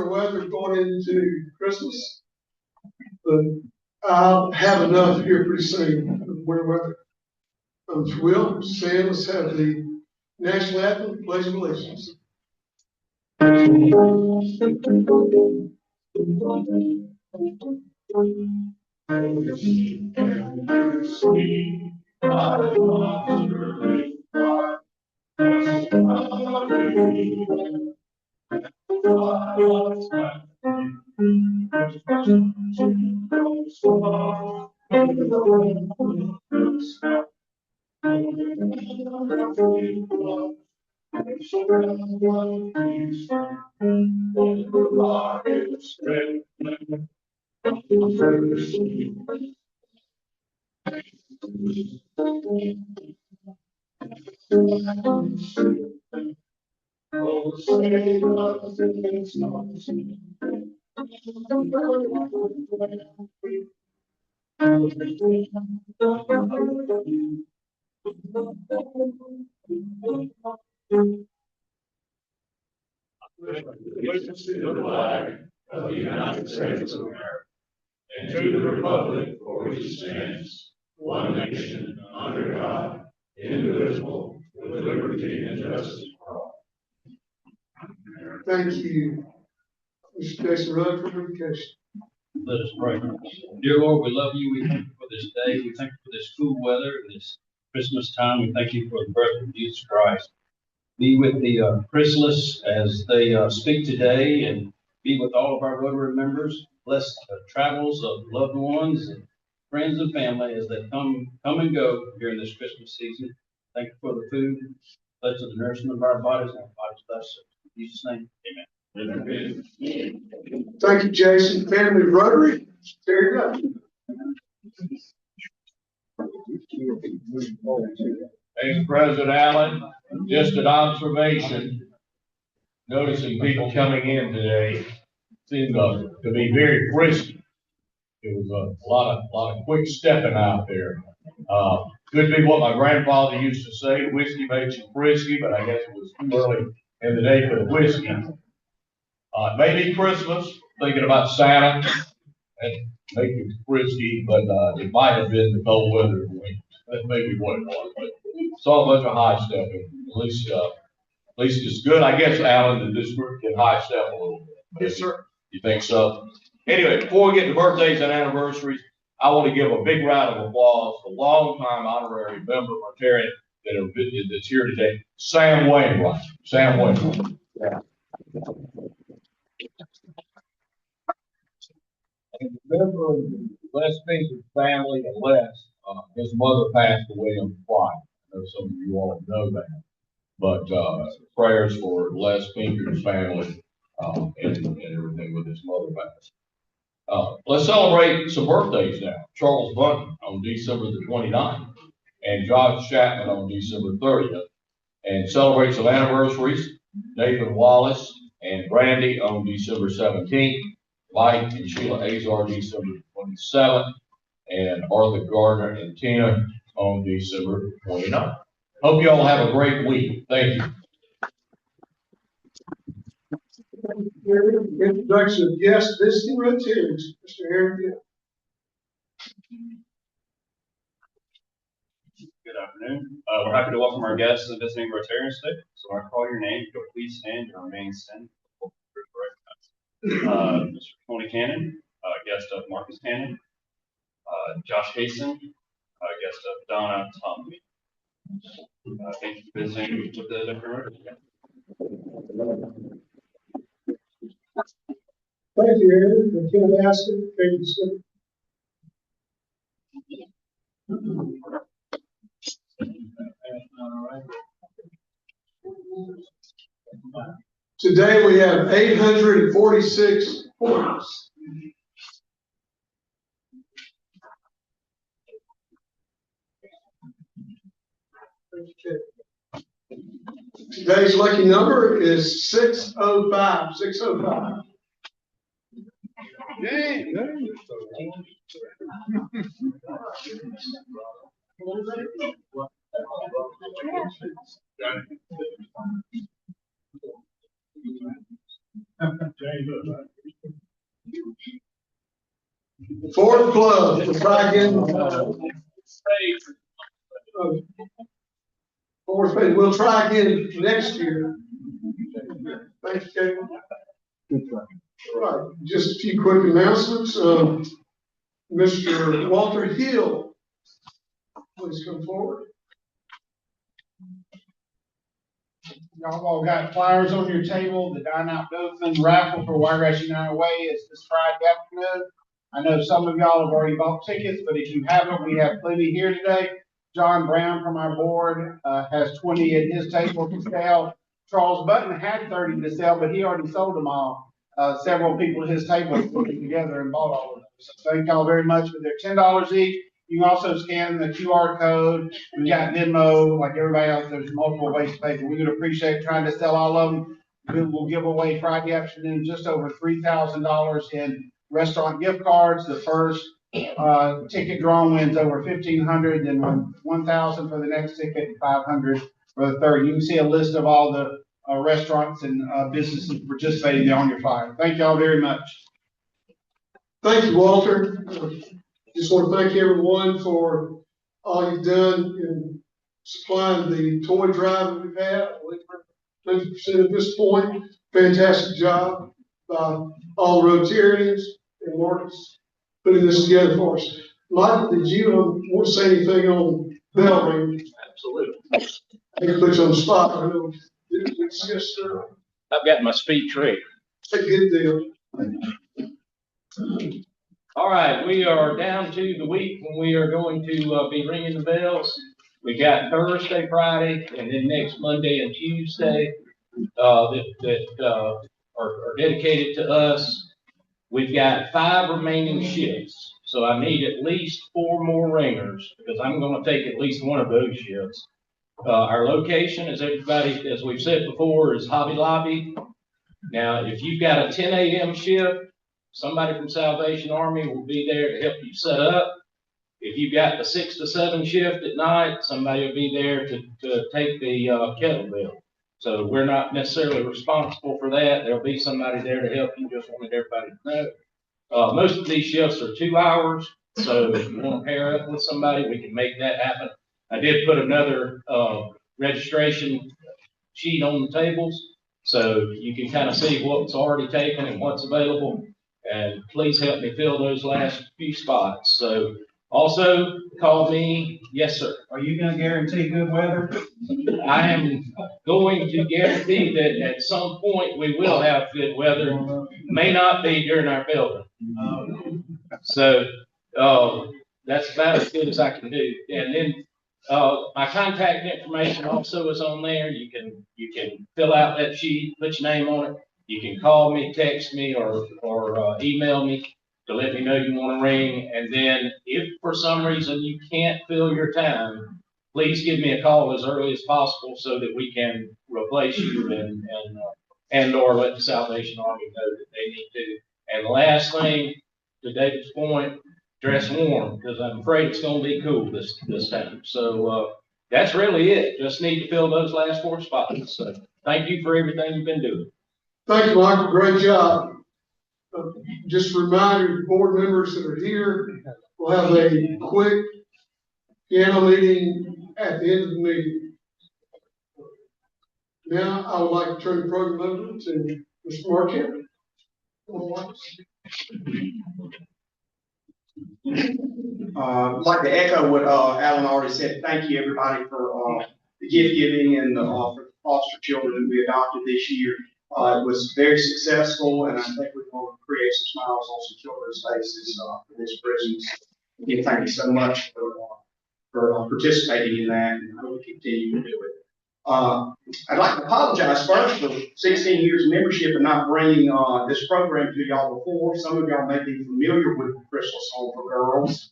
weather going into Christmas, but I'll have enough here pretty soon of winter weather. Will, Sam, let's have the national anthem, Pledge of Allegiance. Allegiance to the flag of the United States of America and to the republic for which it stands, one nation, under God, indivisible, with liberty and justice for all. Thank you, Mr. Jason Rudd, for communication. Let us pray. Dear Lord, we love you. We thank you for this day. We thank you for this cool weather and this Christmas time. We thank you for the birth of Jesus Christ. Be with the Chrysalis as they speak today, and be with all of our Rotary members. Bless the travels of loved ones and friends and family as they come and go during this Christmas season. Thank you for the food. Bless the nourishment of our bodies and our bodies bless. In Jesus' name, amen. Amen. Thank you, Jason. Family Rotary, Terry Rudd. Thanks, President Allen. Just an observation, noticing people coming in today seemed to be very frisky. It was a lot of quick stepping out there. Could be what my grandfather used to say, whiskey makes you frisky, but I guess it was too early in the day for the whiskey. Maybe Christmas, thinking about Santa, and make you frisky, but it might have been the cold weather. That's maybe what it was, but saw a bunch of high stepping. At least it's good, I guess, Alan, that this group can high step a little bit. Yes, sir. You think so? Anyway, before we get to birthdays and anniversaries, I want to give a big round of applause to longtime honorary member Rotarian that's here today, Sam Wainwright. Sam Wainwright. Yeah. As a member of the Les Pinker's family and Les, his mother passed away on the flight. I know some of you all know that. But prayers for Les Pinker's family and everything with his mother passed. Let's celebrate some birthdays now. Charles Bunton on December the 29th and Josh Chapman on December 30th. And celebrate some anniversaries. Nathan Wallace and Brandy on December 17th. Mike and Sheila Azar December 27th. And Arthur Gardner and Tina on December 29th. Hope you all have a great week. Thank you. Introduction of guests visiting Rotarians, Mr. Aaron Gill. Good afternoon. We're happy to welcome our guests and visiting Rotarians today. So when I call your name, you'll please stand and remain standing. Mr. Tony Cannon, guest of Marcus Cannon. Josh Hasten, guest of Donna Tomley. Thank you for visiting with the different Rotary. Thank you, Aaron. Ken Askin, thank you, sir. Today we have 846 points. Today's lucky number is 605. 605. Fourth club, we'll try again. Fourth page, we'll try again next year. Thanks, Kevin. All right, just a few quick announcements. Mr. Walter Hill, please come forward. Y'all all got flyers on your table. The Dine Out Dothan raffle for Wiregrass United Way is this Friday afternoon. I know some of y'all have already bought tickets, but if you haven't, we have plenty here today. John Brown from our board has 20 at his table to sell. Charles Button had 30 to sell, but he already sold them all. Several people at his table put it together and bought all of them. So thank y'all very much. But they're $10 each. You can also scan the QR code. We got Venmo, like everybody else. There's multiple ways to pay. But we would appreciate trying to sell all of them. We will give away Friday afternoon just over $3,000 in restaurant gift cards. The first ticket drawn wins over $1,500, then $1,000 for the next ticket, and $500 for the third. You can see a list of all the restaurants and businesses participating there on your flyer. Thank y'all very much. Thank you, Walter. Just want to thank everyone for all you've done in supplying the toy drive that we've had. I believe we're 50% at this point. Fantastic job by all the Rotarians and Marcus putting this together for us. Mike, did you want to say anything on bell ring? Absolutely. I think I put you on the spot. I know. Yes, sir. I've got my speech ready. It's a good deal. All right, we are down to the week when we are going to be ringing the bells. We got Thursday, Friday, and then next Monday and Tuesday that are dedicated to us. We've got 5 remaining shifts, so I need at least 4 more ringers because I'm going to take at least one of those shifts. Our location, as everybody, as we've said before, is Hobby Lobby. Now, if you've got a 10 a.m. shift, somebody from Salvation Army will be there to help you set up. If you've got the 6 to 7 shift at night, somebody will be there to take the kettlebell. So we're not necessarily responsible for that. There'll be somebody there to help you. Just wanted everybody to know. Most of these shifts are 2 hours. So if you want to pair up with somebody, we can make that happen. I did put another registration sheet on the tables, so you can kind of see what's already taken and what's available. And please help me fill those last few spots. So also call me. Yes, sir. Are you going to guarantee good weather? I am going to guarantee that at some point we will have good weather. May not be during our building. So that's about as good as I can do. And then my contact information also is on there. You can fill out that sheet, put your name on it. You can call me, text me, or email me to let me know you want to ring. And then if for some reason you can't fill your time, please give me a call as early as possible so that we can replace you and or let the Salvation Army know that they need to. And the last thing, to David's point, dress warm, because I'm afraid it's going to be cool this time. So that's really it. Just need to fill those last 4 spots. So thank you for everything you've been doing. Thank you, Michael. Great job. Just a reminder, board members that are here, we'll have a quick piano meeting at the end of the meeting. Now, I would like to turn the program over to Mr. Marquette. I'd like to echo what Alan already said. Thank you, everybody, for the gift giving and for the foster children that we adopted this year. It was very successful, and I think we're going to create some smiles on some children's faces for this Christmas. Again, thank you so much for participating in that, and I hope we continue to do it. I'd like to apologize first for 16 years of membership and not bringing this program to y'all before. Some of y'all may be familiar with the Chrysalis Home for Girls,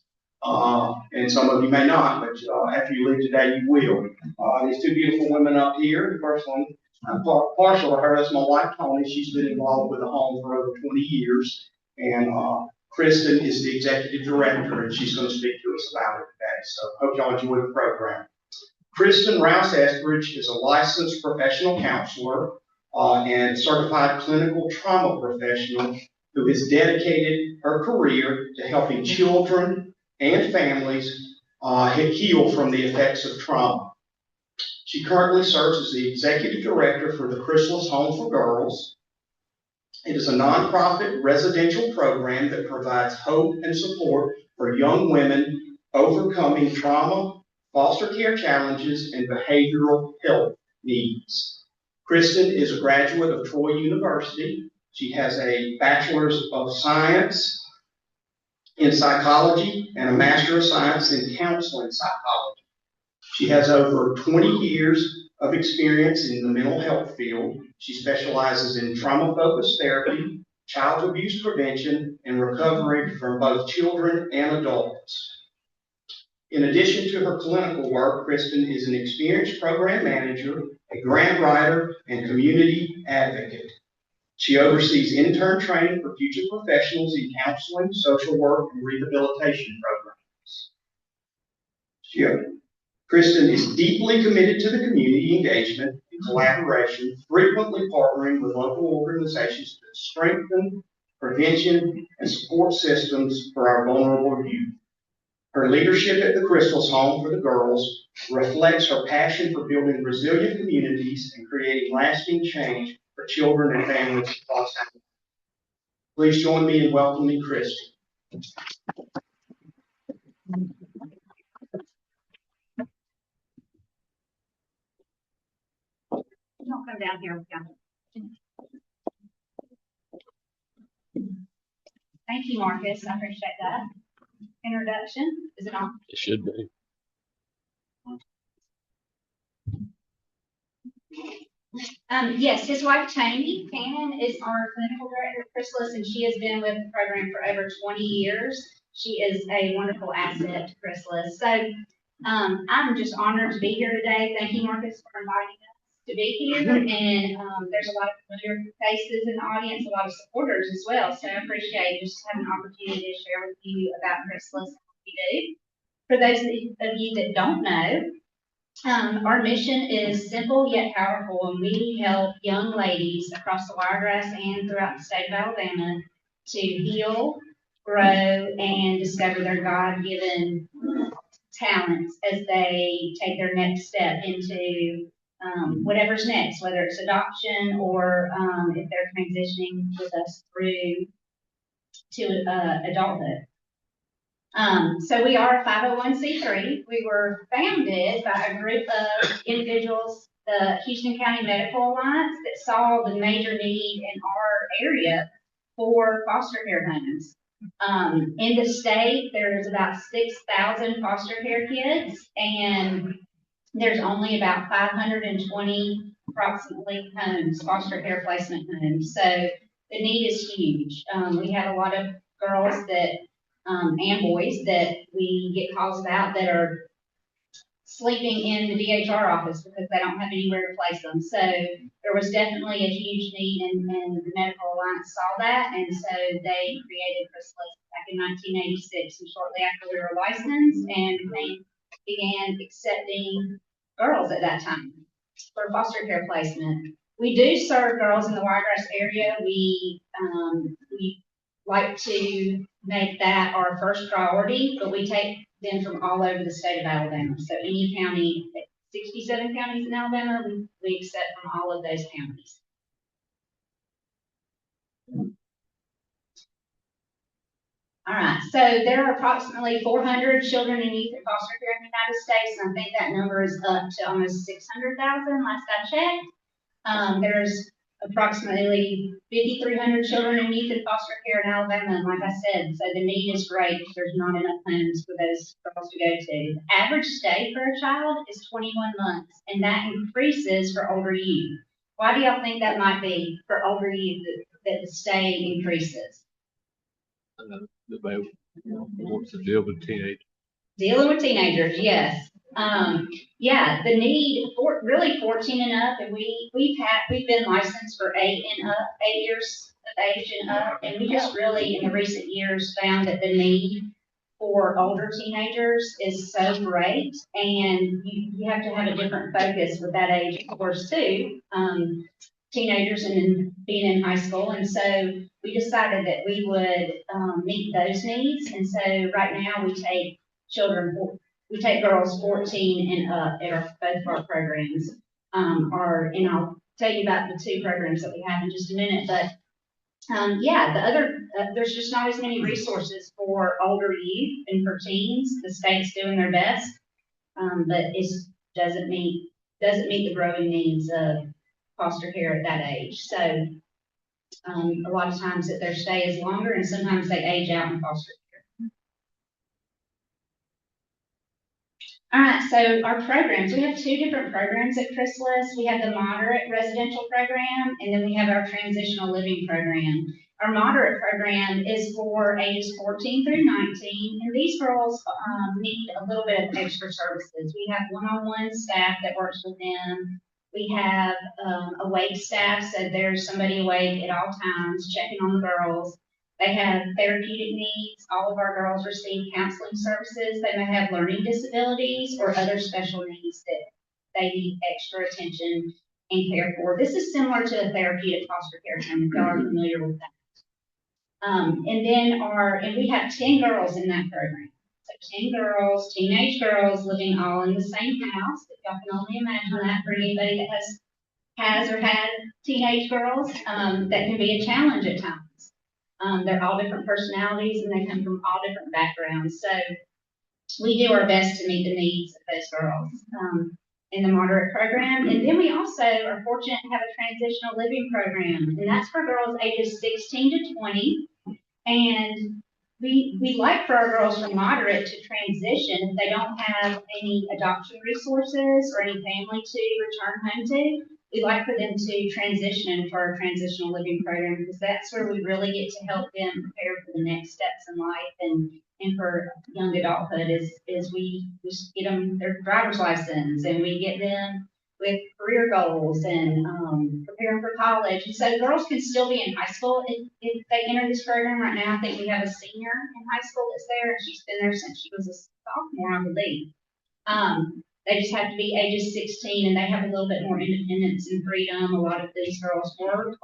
and some of you may not, but after you leave today, you will. These 2 beautiful women up here. The first one, I'm partial to her. That's my wife, Tony. She's been involved with the home for over 20 years, and Kristyn is the executive director, and she's going to speak to us about it today. So hope y'all enjoy the program. Kristyn Etheredge is a licensed professional counselor. and certified clinical trauma professional who has dedicated her career to helping children and families heal from the effects of trauma. She currently serves as the executive director for the Chrysalis Home for Girls. It is a nonprofit residential program that provides hope and support for young women overcoming trauma, foster care challenges, and behavioral health needs. Kristyn is a graduate of Troy University. She has a Bachelor's of Science in Psychology and a Master of Science in Counseling Psychology. She has over 20 years of experience in the mental health field. She specializes in trauma-focused therapy, child abuse prevention, and recovery from both children and adults. In addition to her clinical work, Kristyn is an experienced program manager, a grant writer, and community advocate. She oversees intern training for future professionals in counseling, social work, and rehabilitation programs. Kristyn is deeply committed to the community engagement and collaboration, frequently partnering with local organizations to strengthen prevention and support systems for our vulnerable youth. Her leadership at the Chrysalis Home for the Girls reflects her passion for building resilient communities and creating lasting change for children and families across Alabama. Please join me in welcoming Kristyn. Don't come down here. Thank you, Marcus. I appreciate that introduction. Is it on? It should be. Yes, his wife Tammy Cannon is our clinical director at Chrysalis, and she has been with the program for over 20 years. She is a wonderful asset to Chrysalis. So I'm just honored to be here today. Thank you, Marcus, for inviting us to be here. And there's a lot of familiar faces in the audience, a lot of supporters as well. So I appreciate just having an opportunity to share with you about Chrysalis and what we do. For those of you that don't know, our mission is simple yet powerful, and we help young ladies across the Wiregrass and throughout the state of Alabama to heal, grow, and discover their God-given talents as they take their next step into whatever's next, whether it's adoption or if they're transitioning with us through to adulthood. So we are a 501c3. We were founded by a group of individuals, the Houston County Medical Alliance, that saw the major need in our area for foster care homes. In the state, there's about 6,000 foster care kids, and there's only about 520 approximately homes, foster care placement homes. So the need is huge. We have a lot of girls that and boys that we get calls about that are sleeping in the DHR office because they don't have anywhere to place them. So there was definitely a huge need, and the Medical Alliance saw that, and so they created Chrysalis back in 1986, and shortly after we were licensed and began accepting girls at that time for foster care placement. We do serve girls in the Wiregrass area. We like to make that our first priority, but we take them from all over the state of Alabama. So any county, 67 counties in Alabama, we accept from all of those counties. All right, so there are approximately 400 children and youth in foster care in the United States, and I think that number is up to almost 600,000 last I checked. There's approximately 5,300 children and youth in foster care in Alabama, and like I said, so the need is great. There's not enough homes for those girls to go to. The average stay for a child is 21 months, and that increases for older youth. Why do y'all think that might be for older youth that the stay increases? What's the deal with teenagers? Dealing with teenagers, yes. Yeah, the need for really 14 and up, and we've been licensed for 8 years of age and up, and we just really in the recent years found that the need for older teenagers is so great, and you have to have a different focus with that age, of course, too, teenagers and being in high school. And so we decided that we would meet those needs. And so right now we take girls 14 and up at both of our programs. And I'll tell you about the two programs that we have in just a minute. But there's just not as many resources for older youth and for teens. The state's doing their best, but it doesn't meet the growing needs of foster care at that age. So a lot of times that their stay is longer, and sometimes they age out in foster care. All right, so our programs, we have two different programs at Chrysalis. We have the moderate residential program, and then we have our transitional living program. Our moderate program is for ages 14 through 19, and these girls need a little bit of extra services. We have one-on-one staff that works with them. We have awake staff, so there's somebody awake at all times checking on the girls. They have therapeutic needs. All of our girls receive counseling services. They may have learning disabilities or other special needs that they need extra attention and care for. This is similar to a therapeutic foster care home, if y'all are familiar with that. And we have 10 girls in that program. So 10 girls, teenage girls living all in the same house. If y'all can only imagine that for anybody that has or had teenage girls, that can be a challenge at times. They're all different personalities and they come from all different backgrounds. So we do our best to meet the needs of those girls in the moderate program. And then we also are fortunate to have a transitional living program, and that's for girls ages 16 to 20. And we like for our girls from moderate to transition if they don't have any adoption resources or any family to return home to. We like for them to transition into our transitional living program because that's where we really get to help them prepare for the next steps in life and for young adulthood is we just get them their driver's license and we get them with career goals and preparing for college. And so girls can still be in high school if they enter this program right now. I think we have a senior in high school that's there, and she's been there since she was a sophomore, I believe. They just have to be ages 16, and they have a little bit more independence and freedom. A lot of these girls work,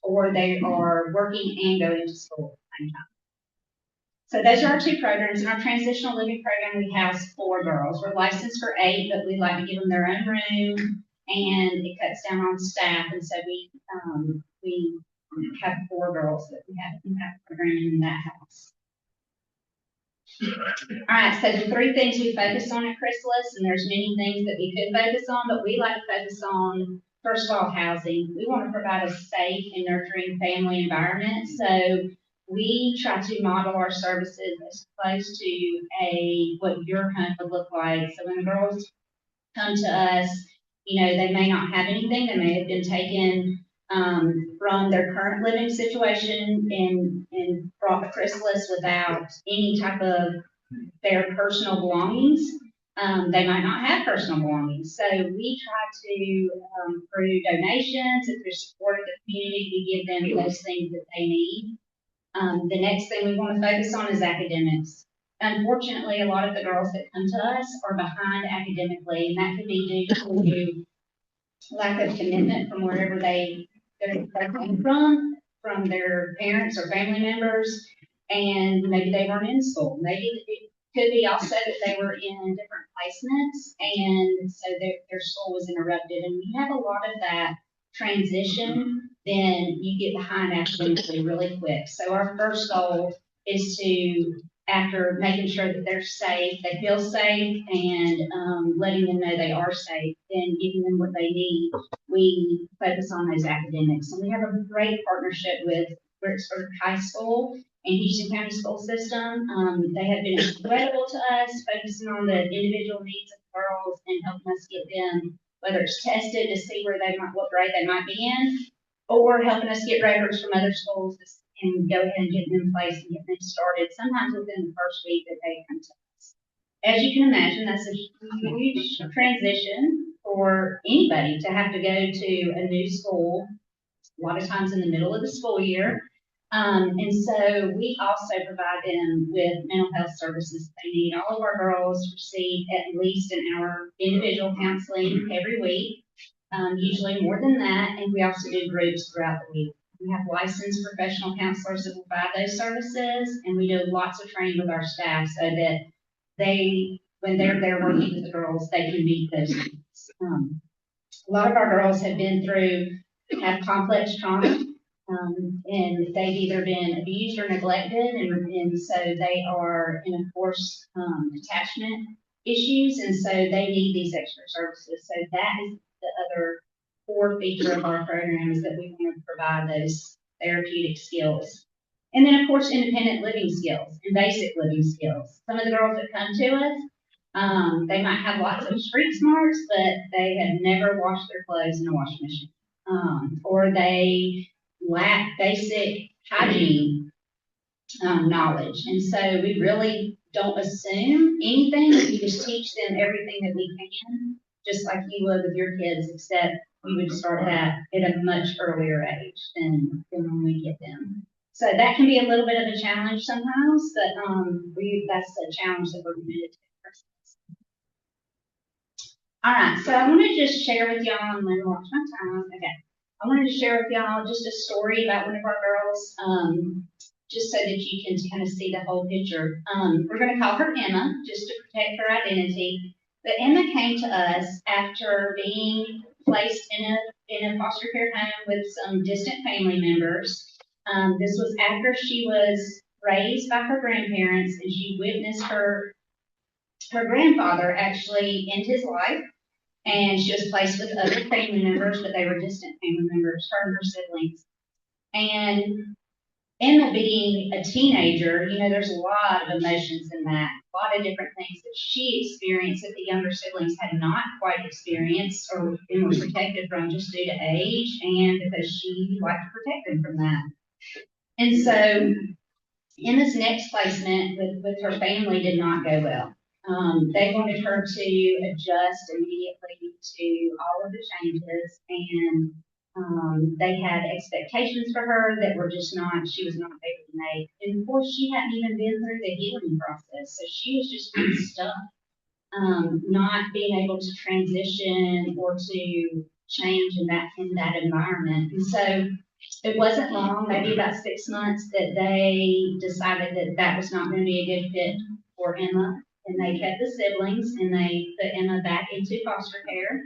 or they are working and going to school at the same time. So those are our two programs. In our transitional living program, we house 4 girls. We're licensed for 8, but we like to give them their own room, and it cuts down on staff. And so we have 4 girls that we have in that program in that house. All right, so the 3 things we focus on at Chrysalis, and there's many things that we could focus on, but we like to focus on, first of all, housing. We want to provide a safe and nurturing family environment. So we try to model our services as close to what your home would look like. So when girls come to us, they may not have anything. They may have been taken from their current living situation and brought to Chrysalis without any type of their personal belongings. They might not have personal belongings. So we try to, through donations, if they're support of the community, we give them those things that they need. The next thing we want to focus on is academics. Unfortunately, a lot of the girls that come to us are behind academically, and that could be due to lack of commitment from wherever they came from their parents or family members, and maybe they weren't in school. Maybe it could be also that they were in different placements, and so their school was interrupted. And when you have a lot of that transition, then you get behind academically really quick. So our first goal is to, after making sure that they're safe, they feel safe, and letting them know they are safe, then giving them what they need, we focus on those academics. And we have a great partnership with Bricksburg High School and Houston County School System. They have been incredible to us, focusing on the individual needs of girls and helping us get them, whether it's tested to see what grade they might be in, or helping us get records from other schools and go ahead and get them in place and get them started, sometimes within the first week that they come to us. As you can imagine, that's a huge transition for anybody to have to go to a new school, a lot of times in the middle of the school year. And so we also provide them with mental health services they need. All of our girls receive at least an hour individual counseling every week. usually more than that, and we also do groups throughout the week. We have licensed professional counselors that will provide those services, and we do lots of training with our staff so that when they're there working with the girls, they can meet those needs. A lot of our girls have complex trauma, and they've either been abused or neglected, and so they are in, of course, attachment issues, and so they need these extra services. So that is the other core feature of our program, is that we want to provide those therapeutic skills. And then, of course, independent living skills and basic living skills. Some of the girls that come to us, they might have lots of street smarts, but they have never washed their clothes in a washing machine. Or they lack basic hygiene knowledge. And so we really don't assume anything. We just teach them everything that we can, just like you would with your kids, except we would start that at a much earlier age than when we get them. So that can be a little bit of a challenge sometimes, but that's a challenge that we're committed to. All right, so I want to just share with y'all, I'm going to watch my time. Okay. I wanted to share with y'all just a story about one of our girls, just so that you can kind of see the whole picture. We're going to call her Emma, just to protect her identity. But Emma came to us after being placed in a foster care home with some distant family members. This was after she was raised by her grandparents, and she witnessed her grandfather actually end his life. And she was placed with other family members, but they were distant family members, her and her siblings. And Emma being a teenager, there's a lot of emotions in that, a lot of different things that she experienced that the younger siblings had not quite experienced or been protected from, just due to age and because she liked to protect them from that. And so Emma's next placement with her family did not go well. They wanted her to adjust immediately to all of the changes, and they had expectations for her that she was not able to make. And of course, she hadn't even been through the healing process, so she was just kind of stuck, not being able to transition or to change in that environment. And so it wasn't long, maybe about 6 months, that they decided that was not going to be a good fit for Emma. And they kept the siblings, and they put Emma back into foster care.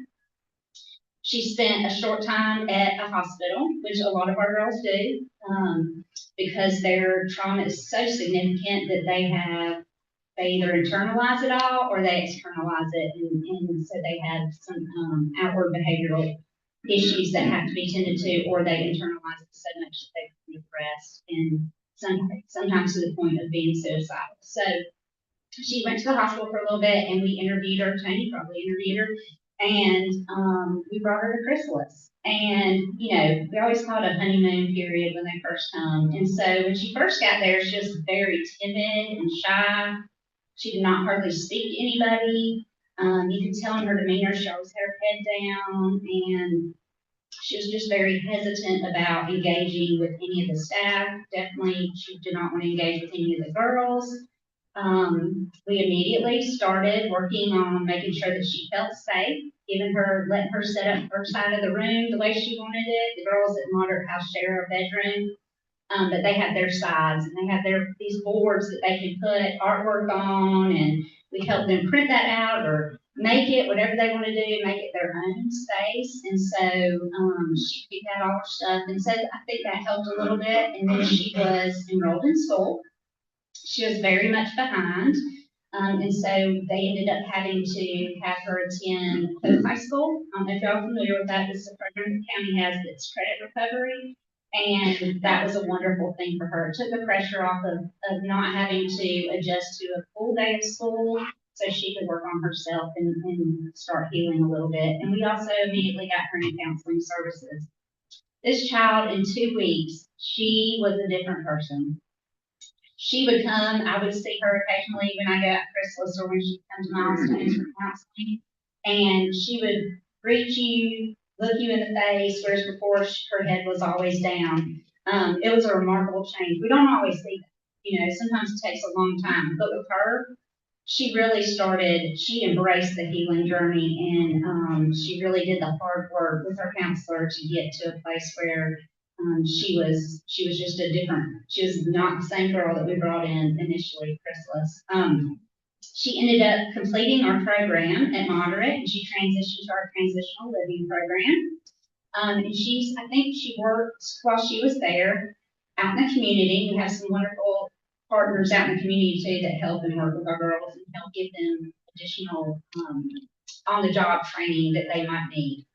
She spent a short time at a hospital, which a lot of our girls do, because their trauma is so significant that they either internalize it all or they externalize it, and so they have some outward behavioral issues that have to be tended to, or they internalize it so much that they become depressed, and sometimes to the point of being suicidal. So she went to the hospital for a little bit, and we interviewed her. Tony probably interviewed her, and we brought her to Chrysalis. And we always call it a honeymoon period when they first come. And so when she first got there, she was very timid and shy. She did not hardly speak to anybody. You could tell in her demeanor she always had her head down, and she was just very hesitant about engaging with any of the staff. Definitely, she did not want to engage with any of the girls. We immediately started working on making sure that she felt safe, letting her set up her side of the room the way she wanted it. The girls at Moderate House share a bedroom, but they have their sides, and they have these boards that they can put artwork on, and we help them print that out or make it, whatever they want to do, make it their own space. And so she picked out all her stuff, and so I think that helped a little bit. And then she was enrolled in school. She was very much behind, and so they ended up having to have her attend high school. If y'all are familiar with that, this is a program the county has that's credit recovery, and that was a wonderful thing for her. It took the pressure off of not having to adjust to a full day of school, so she could work on herself and start healing a little bit. And we also immediately got her into counseling services. This child, in 2 weeks, she was a different person. She would come, I would see her occasionally when I go out to Chrysalis or when she comes to Milestones for counseling, and she would greet you, look you in the face, whereas before her head was always down. It was a remarkable change. We don't always see that. Sometimes it takes a long time, but with her, she really she embraced the healing journey, and she really did the hard work with her counselor to get to a place where she was just she was not the same girl that we brought in initially, Chrysalis. She ended up completing our program at Moderate, and she transitioned to our transitional living program. And I think she worked while she was there out in the community. We have some wonderful partners out in the community too that help and work with our girls and help give them additional on-the-job training that they might need.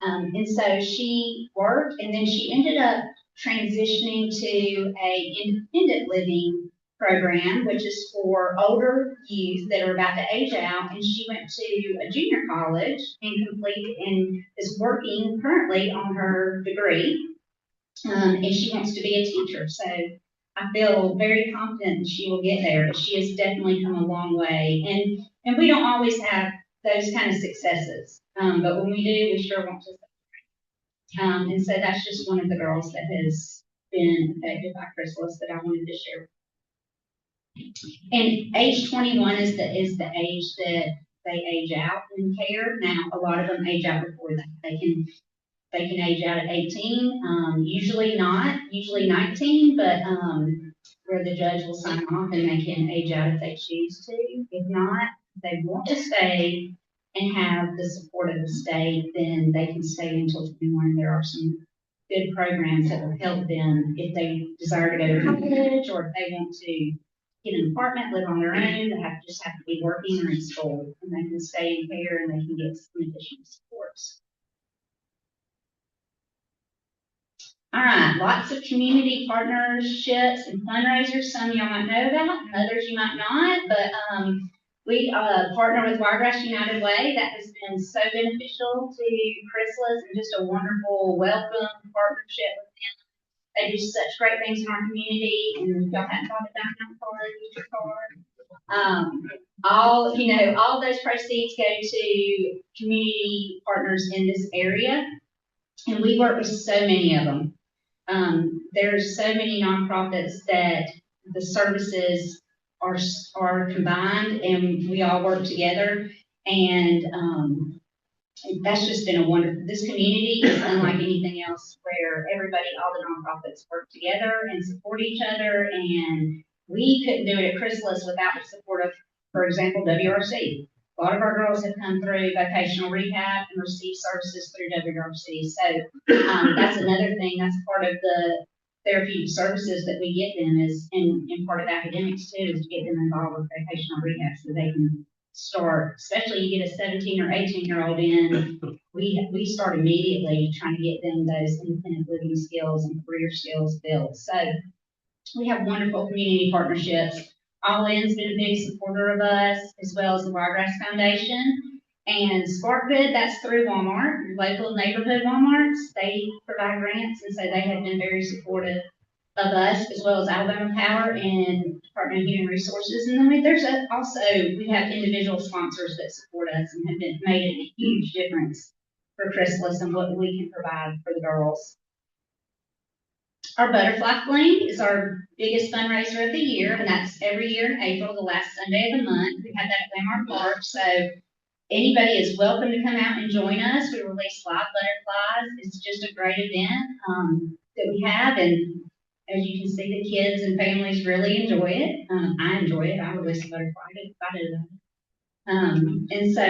And so she worked, and then she ended up transitioning to a independent living program, which is for older youth that are about to age out. And she went to a junior college and completed and is working currently on her degree. And she wants to be a teacher. So I feel very confident that she will get there. She has definitely come a long way. And we don't always have those kind of successes. But when we do, we sure want to. And so that's just one of the girls that has been affected by Chrysalis that I wanted to share. And age 21 is the age that they age out in care. Now, a lot of them age out before that. They can age out at 18, usually not, usually 19, but where the judge will sign off and they can age out if they choose to. If not, if they want to stay and have the support of the state, then they can stay until 21. There are some good programs that will help them if they desire to go to college or if they want to get an apartment, live on their own. They just have to be working or in school, and they can stay in care and they can get some additional supports. All right, lots of community partnerships and fundraisers. Some y'all might know about, and others you might not. But we partner with Wiregrass United Way. That has been so beneficial to Chrysalis and just a wonderful welcome partnership with them. They do such great things in our community, and if y'all hadn't thought about that, all those proceeds go to community partners in this area, and we work with so many of them. There's so many nonprofits that the services are combined, and we all work together, and that's just been a wonderful. This community is unlike anything else, where all the nonprofits work together and support each other, and we couldn't do it at Chrysalis without the support of, for example, WRC. A lot of our girls have come through vocational rehab and received services through WRC. So that's another thing. That's part of the therapeutic services that we get them and part of academics too, is to get them involved with vocational rehab so they can start, especially you get a 17 or 18-year-old in, we start immediately trying to get them those independent living skills and career skills built. So we have wonderful community partnerships. All In's been a big supporter of us, as well as the Wiregrass Foundation. And Spark Good, that's through Walmart, local neighborhood Walmarts. They provide grants, and so they have been very supportive of us, as well as Alabama Power and Department of Human Resources. And then we have individual sponsors that support us and have made a huge difference for Chrysalis and what we can provide for the girls. Our Butterfly Fling is our biggest fundraiser of the year, and that's every year in April, the last Sunday of the month. We have that at Landmark Park, so anybody is welcome to come out and join us. We release live butterflies. It's just a great event that we have, and as you can see, the kids and families really enjoy it. I enjoy it. I release a butterfly. I get excited about it. And so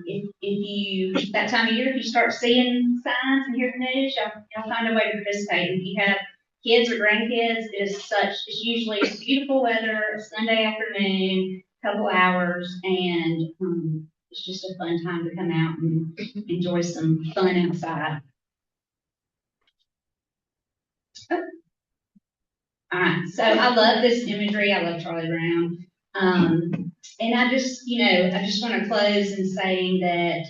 if you, that time of year, if you start seeing signs and hear the news, y'all find a way to participate. If you have kids or grandkids, it's usually beautiful weather, Sunday afternoon, couple hours, and it's just a fun time to come out and enjoy some fun outside. Oh. All right, so I love this imagery. I love Charlie Brown. And I just want to close in saying that,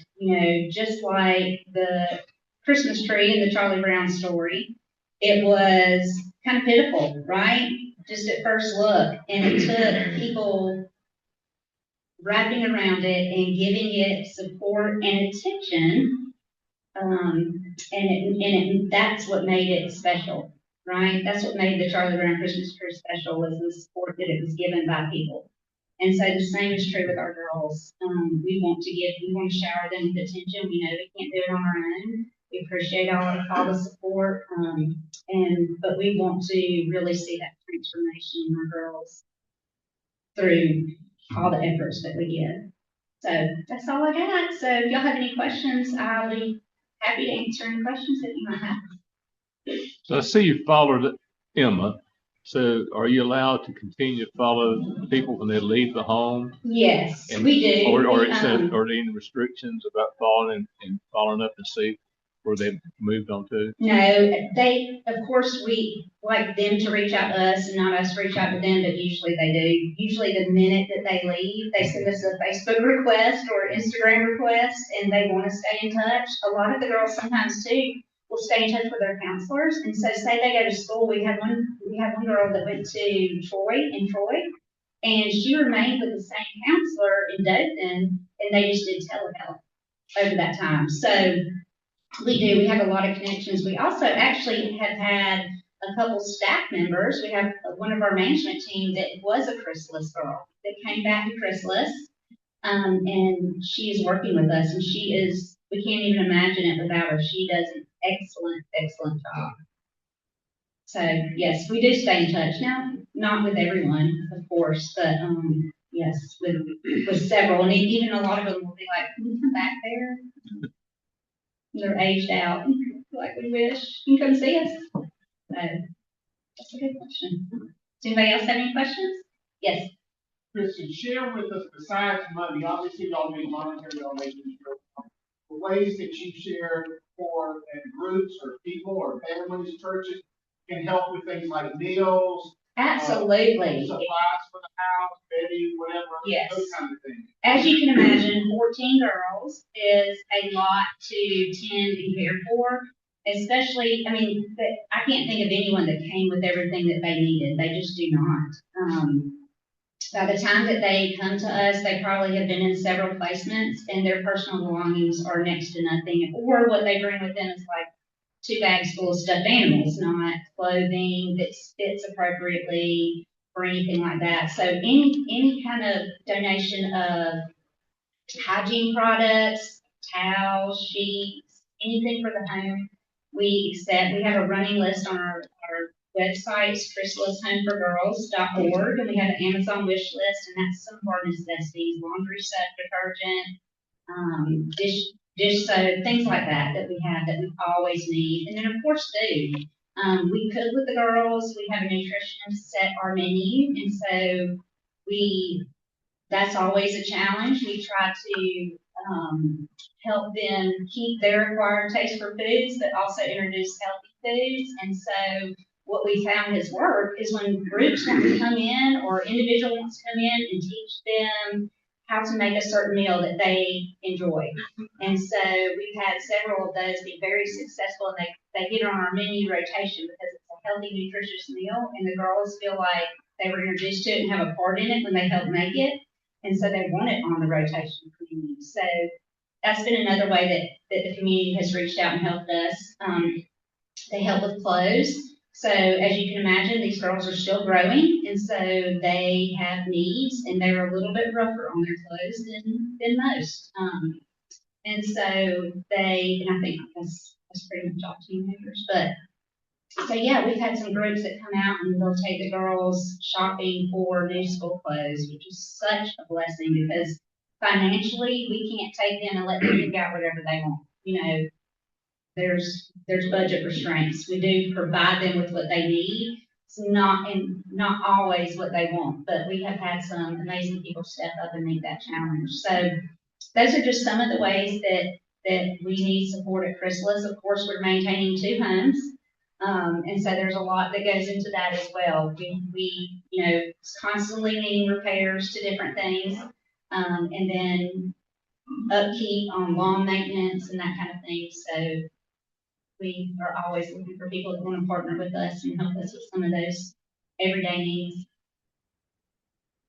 just like the Christmas tree in the Charlie Brown story, it was kind of pitiful, right? Just at first look. And it took people wrapping around it and giving it support and attention. That's what made it special, right? That's what made the Charlie Brown Christmas tree special, was the support that it was given by people. And so the same is true with our girls. We want to shower them with attention. We know they can't do it on our own. We appreciate all the support. But we want to really see that transformation in our girls through all the efforts that we give. So that's all I got. So if y'all have any questions, I'll be happy to answer any questions that you might have. So I see you followed Emma. So are you allowed to continue to follow people when they leave the home? Yes, we do. Or it says, are there any restrictions about following and following up and see where they've moved on to? No, of course, we like them to reach out to us and not us reach out to them, but usually they do. Usually the minute that they leave, they send us a Facebook request or Instagram request and they want to stay in touch. A lot of the girls sometimes too will stay in touch with their counselors. And so say they go to school, we had one girl that went to Troy, and she remained with the same counselor in Dothan, and they just did telehealth over that time. So we have a lot of connections. We also actually have had a couple staff members. We have one of our management team that was a Chrysalis girl that came back to Chrysalis, and she is working with us, and we can't even imagine it without her. She does an excellent job. So yes, we do stay in touch now, not with everyone, of course, but yes, with several, and even a lot of them will be like, "Can you come back there?" They're aged out, like we wish. You can come see us. So that's a good question. Does anybody else have any questions? Yes. Kristyn, share with us, besides money, obviously y'all need monetary donations, the ways that you share for and groups or people or families, churches can help with things like meals. Absolutely. Supplies for the house, bedding, whatever, yes. Those kind of things. As you can imagine, 14 girls is a lot to tend and care for. Especially, I can't think of anyone that came with everything that they needed. They just do not. By the time that they come to us, they probably have been in several placements and their personal belongings are next to nothing. Or what they bring with them is like 2 bags full of stuffed animals, not clothing that fits appropriately or anything like that. So any kind of donation of hygiene products, towels, sheets, anything for the home, we accept. We have a running list on our website, chrysalishomeforgirls.org, and we have an Amazon wish list, and that's some of our necessities: laundry soap, detergent, dish soap, things like that we have that we always need. And then of course food. We cook with the girls. We have a nutritionist set our menu, and so that's always a challenge. We try to help them keep their acquired taste for foods, but also introduce healthy foods. And so what we found has worked is when groups want to come in or individual wants to come in and teach them how to make a certain meal that they enjoy. And so we've had several of those be very successful, and they get on our menu rotation because it's a healthy, nutritious meal, and the girls feel like they were introduced to it and have a part in it when they help make it. And so they want it on the rotation menu. So that's been another way that the community has reached out and helped us. They help with clothes. So as you can imagine, these girls are still growing, and so they have needs, and they're a little bit rougher on their clothes than most. And so and I think that's pretty much all teenagers. But so yeah, we've had some groups that come out and they'll take the girls shopping for new school clothes, which is such a blessing because financially we can't take them and let them pick out whatever they want. There's budget restraints. We do provide them with what they need. It's not always what they want, but we have had some amazing people step up and meet that challenge. So those are just some of the ways that we need support at Chrysalis. Of course, we're maintaining 2 homes. And so there's a lot that goes into that as well. We constantly needing repairs to different things, and then upkeep on lawn maintenance and that kind of thing. So we are always looking for people that want to partner with us and help us with some of those everyday needs.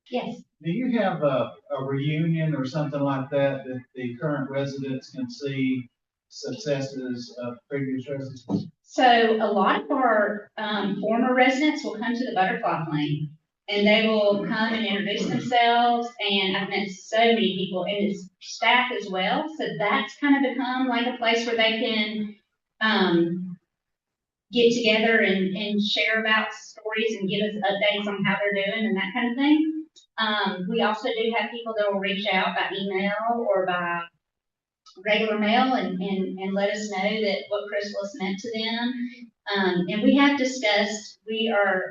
Yes. Do you have a reunion or something like that the current residents can see successes of previous residents? So a lot of our former residents will come to the butterfly plane And they will come and introduce themselves, and I've met so many people, and it's staff as well. So that's kind of become like a place where they can get together and share about stories and give us updates on how they're doing and that kind of thing. We also do have people that will reach out by email or by regular mail and let us know that what Chrysalis meant to them. And we have discussed, we are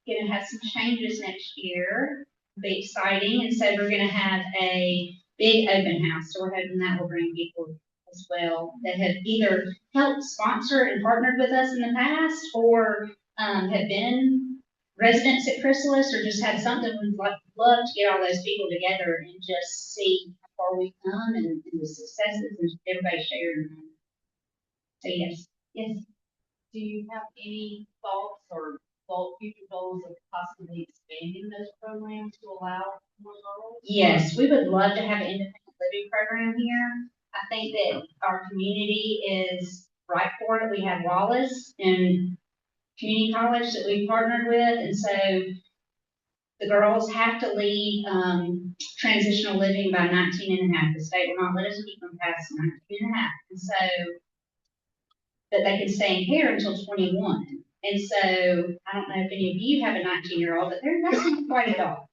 going to have some changes next year. It'll be exciting. And so we're going to have a big open house. So we're hoping that will bring people as well that have either helped sponsor and partnered with us in the past or have been residents at Chrysalis or just had something we'd love to get all those people together and just see how far we've come and the successes and everybody sharing them. So yes. Do you have any thoughts or future goals of possibly expanding those programs to allow more girls? Yes, we would love to have an independent living program here. I think that our community is ripe for it. We have Wallace and community college that we've partnered with, and so the girls have to leave transitional living by 19 and a half. The state will not let us keep them past 19 and a half. And so that they can stay in care until 21. And so I don't know if any of you have a 19-year-old, but they're not quite at all.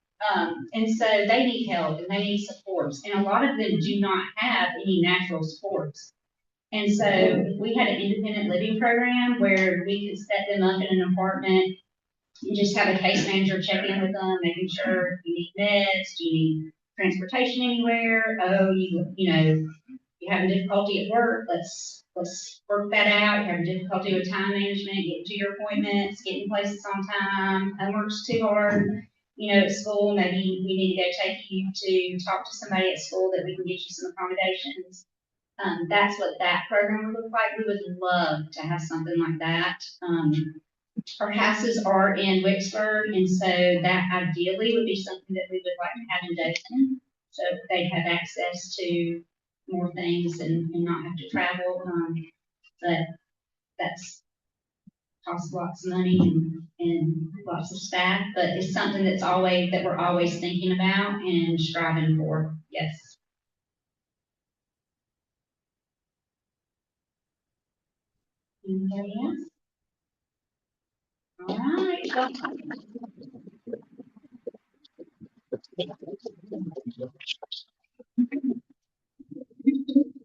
And so they need help and they need supports. And a lot of them do not have any natural supports. And so we had an independent living program where we could set them up in an apartment and just have a case manager check in with them, making sure you need meds, do you need transportation anywhere? Oh, you know, you're having difficulty at work, let's work that out. You're having difficulty with time management, getting to your appointments, getting places on time, homework's too hard, you know, at school, maybe we need to go take you to talk to somebody at school that we can get you some accommodations. That's what that program would look like. We would love to have something like that. Our houses are in Wicksburg, and so that ideally would be something that we would like to have in Dayton, so they'd have access to more things and not have to travel. But that's costs lots of money and lots of staff, but it's something that we're always thinking about and striving for. Yes. Anybody else? All right. Thank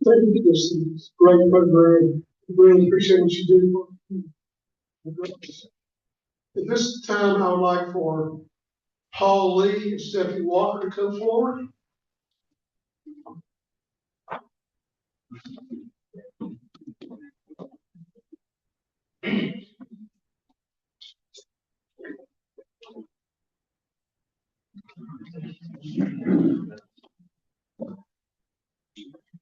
you, this is a great program. Really appreciate what you do. At this time, I would like for Paul Lee and Stephanie Walker to come forward.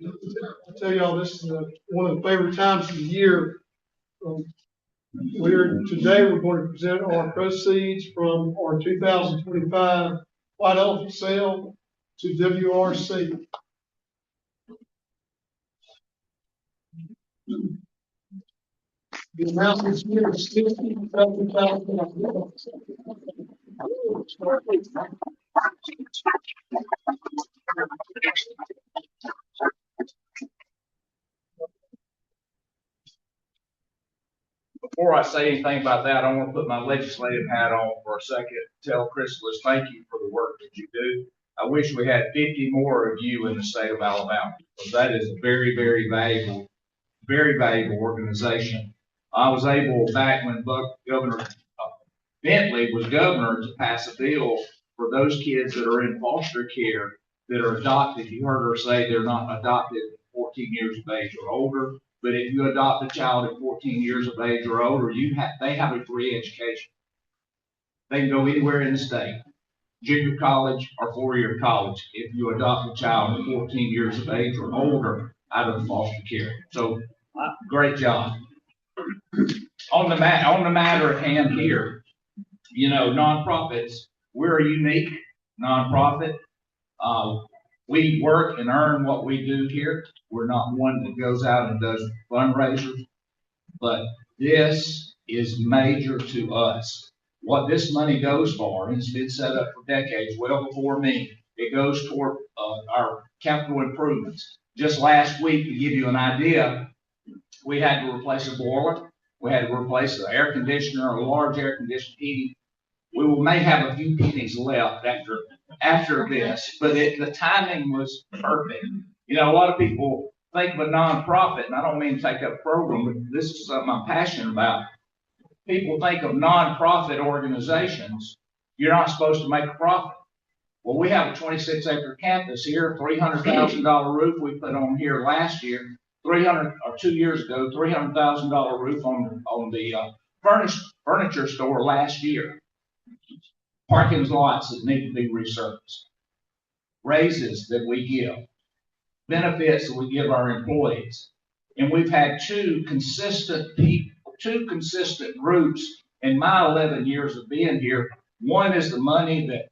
I tell y'all, this is one of the favorite times of the year. Today we're going to present our proceeds from our 2025 White Elephant sale to WRC. The amount this year is $67,000. Before I say anything about that, I want to put my legislative hat on for a second. Tell Chrysalis, thank you for the work that you do. I wish we had 50 more of you in the state of Alabama, because that is a very, very valuable organization. I was able, back when Governor Bentley was governor, to pass a bill for those kids that are in foster care that are adopted. You heard her say they're not adopted at 14 years of age or older. But if you adopt a child at 14 years of age or older, they have a free education. They can go anywhere in the state, junior college or four-year college, if you adopt a child at 14 years of age or older out of foster care. So, great job. On the matter at hand here, you know, nonprofits, we're a unique nonprofit. We work and earn what we do here. We're not one that goes out and does fundraisers, but this is major to us. what this money goes for, and it's been set up for decades, well before me. It goes toward our capital improvements. Just last week, to give you an idea, we had to replace a boiler. We had to replace the air conditioner, a large air conditioning heating. We may have a few pennies left after this, but the timing was perfect. You know, a lot of people think of a nonprofit, and I don't mean to take up program, but this is something I'm passionate about. People think of nonprofit organizations, you're not supposed to make a profit. Well, we have a 26-acre campus here, $300,000 roof we put on here last year, 2 years ago, $300,000 roof on the furniture store last year. Parking lots that need to be resurfaced, raises that we give, benefits that we give our employees. And we've had two consistent groups in my 11 years of being here. One is the money that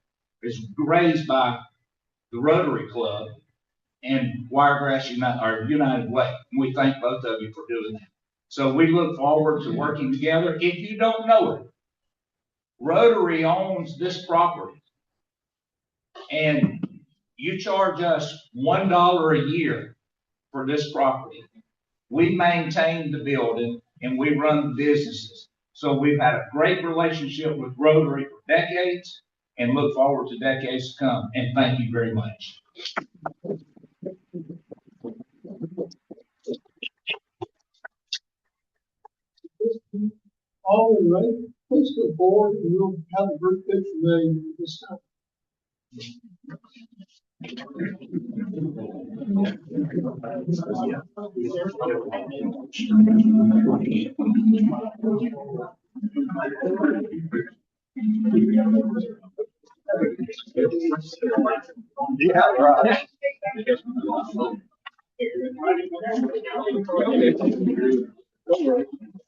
is raised by the Rotary Club and Wiregrass United Way. And we thank both of you for doing that. So we look forward to working together. If you don't know it, Rotary owns this property, and you charge us $1 a year for this property. We maintain the building and we run the businesses. So we've had a great relationship with Rotary for decades and look forward to decades to come. And thank you very much. All right, please go forward and we'll have a group picture made this time.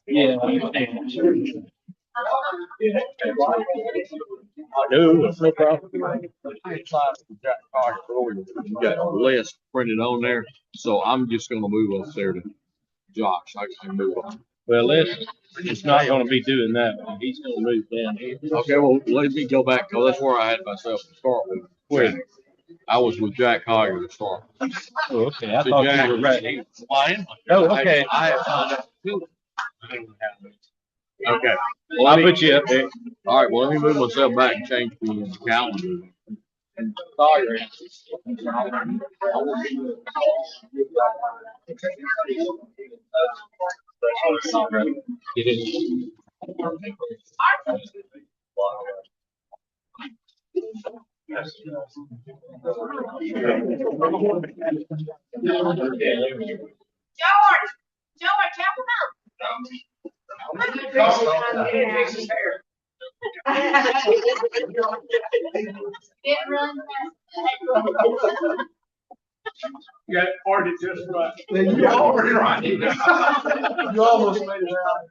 Yeah, I understand. No, it's no problem. You got a list printed on there, so I'm just gonna move up there to Josh. I can move on. Well, it's not gonna be doing that one. He's gonna move down here. Okay, well, let me go back, cause that's where I had myself to start with. Where? I was with Jack Collier to start. Oh, okay. I So thought Jack- you were ready. Mine? Oh, okay. I have found out too. Okay. Well, I'll put you up there. All right, well, let me move myself back and change the calendar. Get it. George, help him out. Didn't run fast. You got it parted just right. You already right. You almost made it out.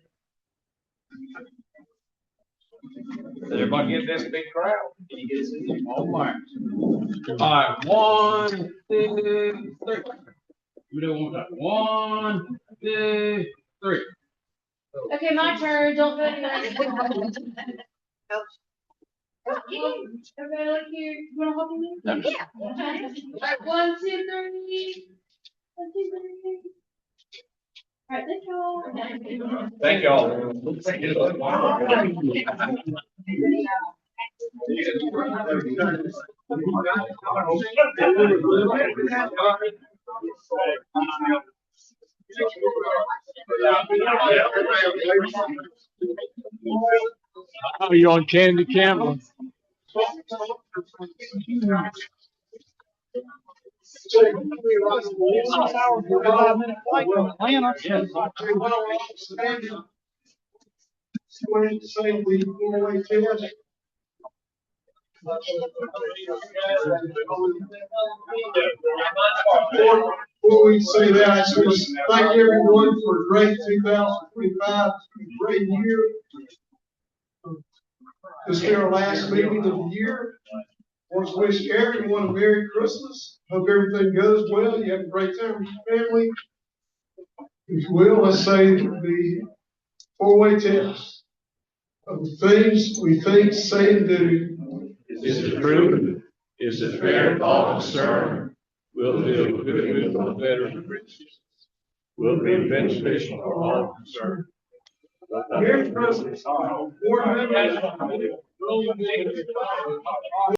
Did everybody get this big crowd? All right. All right, 1, 2, 3. We don't want that. 1, 2, 3. Okay, my turn. Don't do anything. Everybody look here. You wanna help me? Yeah. Okay. 1, 2, 3. 1, 2, 3. All right, thank y'all. Thank y'all. Oh, you on Candy camera? Before we say that, I just want to thank everyone for a great 2025, great year. This is our last meeting of the year. I want to wish everyone a Merry Christmas. Hope everything goes well. You have a great time with your family. If you will, let's say the four-way test. of the things we think, say, and do. Is it true? Is it fair thought and concern? Will it do good will better Christians? Will it be beneficial for all concerned? Here's President. Board members.